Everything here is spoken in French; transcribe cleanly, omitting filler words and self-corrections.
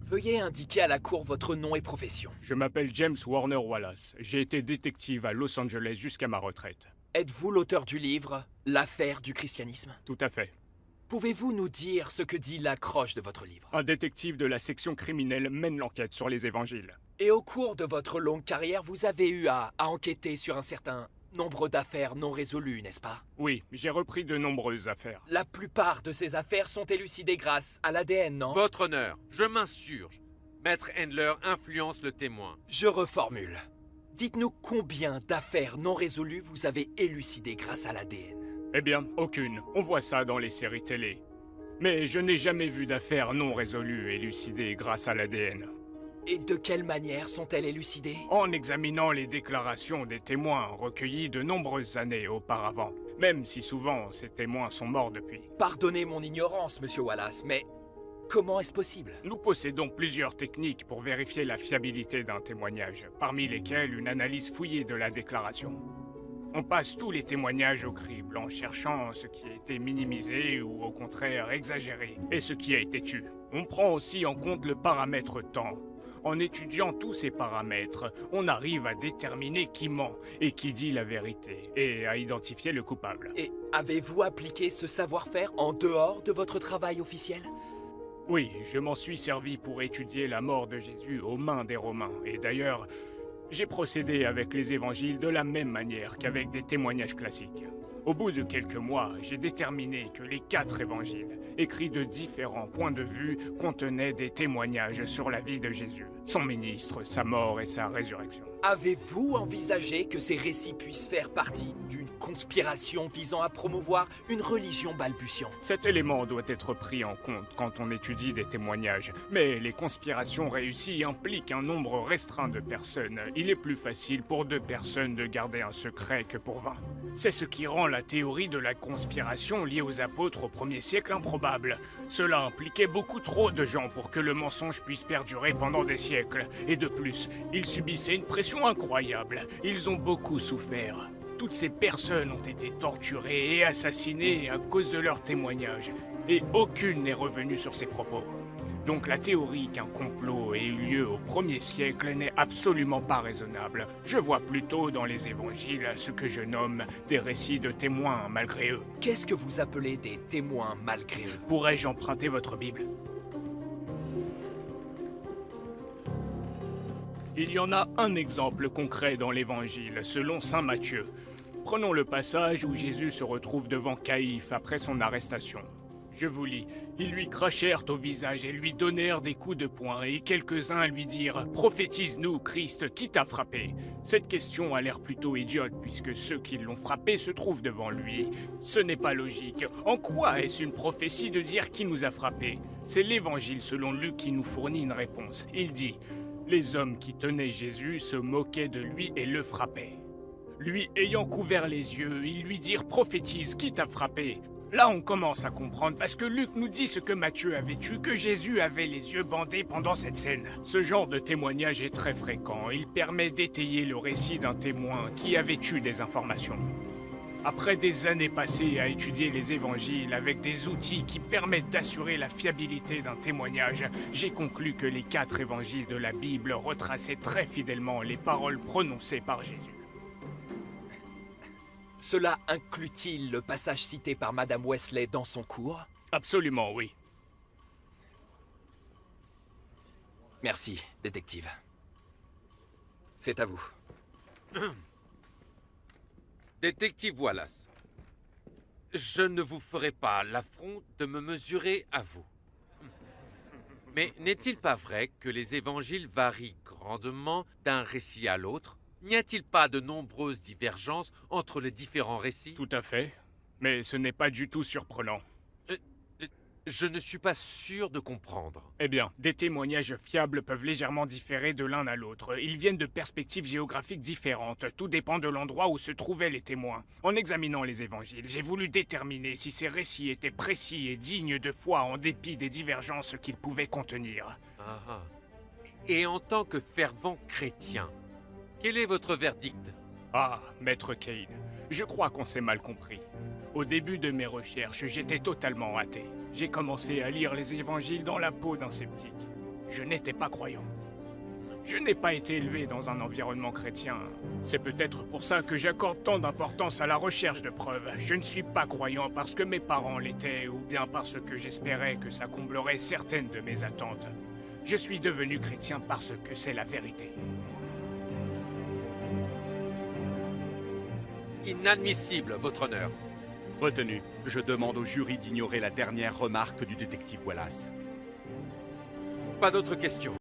Veuillez indiquer à la cour votre nom et profession. Je m'appelle James Warner Wallace. J'ai été détective à Los Angeles jusqu'à ma retraite. Êtes-vous l'auteur du livre « L'affaire du christianisme » Tout à fait. Pouvez-vous nous dire ce que dit l'accroche de votre livre? Un détective de la section criminelle mène l'enquête sur les évangiles. Et au cours de votre longue carrière, vous avez eu à enquêter sur un certain nombre d'affaires non résolues, n'est-ce pas? Oui, j'ai repris de nombreuses affaires. La plupart de ces affaires sont élucidées grâce à l'ADN, non? Votre honneur, je m'insurge. Maître Handler influence le témoin. Je reformule. Dites-nous combien d'affaires non résolues vous avez élucidées grâce à l'ADN? Eh bien, aucune. On voit ça dans les séries télé. Mais je n'ai jamais vu d'affaires non résolues élucidées grâce à l'ADN. Et de quelle manière sont-elles élucidées? En examinant les déclarations des témoins recueillies de nombreuses années auparavant, même si souvent ces témoins sont morts depuis. Pardonnez mon ignorance, Monsieur Wallace, mais comment est-ce possible? Nous possédons plusieurs techniques pour vérifier la fiabilité d'un témoignage, parmi lesquelles une analyse fouillée de la déclaration. On passe tous les témoignages au crible en cherchant ce qui a été minimisé ou au contraire exagéré, et ce qui a été tu. On prend aussi en compte le paramètre temps. En étudiant tous ces paramètres, on arrive à déterminer qui ment et qui dit la vérité, et à identifier le coupable. Et avez-vous appliqué ce savoir-faire en dehors de votre travail officiel? Oui, je m'en suis servi pour étudier la mort de Jésus aux mains des Romains, et d'ailleurs, j'ai procédé avec les évangiles de la même manière qu'avec des témoignages classiques. Au bout de quelques mois, j'ai déterminé que les 4 évangiles, écrits de différents points de vue, contenaient des témoignages sur la vie de Jésus, son ministre, sa mort et sa résurrection. Avez-vous envisagé que ces récits puissent faire partie d'une conspiration visant à promouvoir une religion balbutiante? Cet élément doit être pris en compte quand on étudie des témoignages, mais les conspirations réussies impliquent un nombre restreint de personnes. Il est plus facile pour 2 personnes de garder un secret que pour 20. C'est ce qui rend la théorie de la conspiration liée aux apôtres au 1er siècle improbable. Cela impliquait beaucoup trop de gens pour que le mensonge puisse perdurer pendant des siècles. Et de plus, ils subissaient une pression incroyable. Ils ont beaucoup souffert. Toutes ces personnes ont été torturées et assassinées à cause de leurs témoignages. Et aucune n'est revenue sur ces propos. Donc la théorie qu'un complot ait eu lieu au 1er siècle n'est absolument pas raisonnable. Je vois plutôt dans les évangiles ce que je nomme des récits de témoins malgré eux. Qu'est-ce que vous appelez des témoins malgré eux? Pourrais-je emprunter votre Bible? Il y en a un exemple concret dans l'Évangile, selon saint Matthieu. Prenons le passage où Jésus se retrouve devant Caïphe après son arrestation. Je vous lis. Ils lui crachèrent au visage et lui donnèrent des coups de poing, et quelques-uns lui dirent « Prophétise-nous, Christ, qui t'a frappé ?» Cette question a l'air plutôt idiote, puisque ceux qui l'ont frappé se trouvent devant lui. Ce n'est pas logique. En quoi est-ce une prophétie de dire qui nous a frappés? C'est l'Évangile selon Luc qui nous fournit une réponse. Il dit « Les hommes qui tenaient Jésus se moquaient de lui et le frappaient. Lui ayant couvert les yeux, ils lui dirent « Prophétise, qui t'a frappé ?» Là, on commence à comprendre, parce que Luc nous dit ce que Matthieu avait eu, que Jésus avait les yeux bandés pendant cette scène. Ce genre de témoignage est très fréquent. Il permet d'étayer le récit d'un témoin qui avait eu des informations. Après des années passées à étudier les évangiles avec des outils qui permettent d'assurer la fiabilité d'un témoignage, j'ai conclu que les 4 évangiles de la Bible retraçaient très fidèlement les paroles prononcées par Jésus. Cela inclut-il le passage cité par Madame Wesley dans son cours? Absolument, oui. Merci, détective. C'est à vous. Détective Wallace, je ne vous ferai pas l'affront de me mesurer à vous. Mais n'est-il pas vrai que les évangiles varient grandement d'un récit à l'autre? N'y a-t-il pas de nombreuses divergences entre les différents récits? Tout à fait. Mais ce n'est pas du tout surprenant. Je ne suis pas sûr de comprendre. Eh bien, des témoignages fiables peuvent légèrement différer de l'un à l'autre. Ils viennent de perspectives géographiques différentes. Tout dépend de l'endroit où se trouvaient les témoins. En examinant les évangiles, j'ai voulu déterminer si ces récits étaient précis et dignes de foi en dépit des divergences qu'ils pouvaient contenir. Ah. Et en tant que fervent chrétien, quel est votre verdict? Ah, Maître Kane, je crois qu'on s'est mal compris. Au début de mes recherches, j'étais totalement athée. J'ai commencé à lire les évangiles dans la peau d'un sceptique. Je n'étais pas croyant. Je n'ai pas été élevé dans un environnement chrétien. C'est peut-être pour ça que j'accorde tant d'importance à la recherche de preuves. Je ne suis pas croyant parce que mes parents l'étaient, ou bien parce que j'espérais que ça comblerait certaines de mes attentes. Je suis devenu chrétien parce que c'est la vérité. Inadmissible, votre honneur. Retenu, je demande au jury d'ignorer la dernière remarque du détective Wallace. Pas d'autres questions.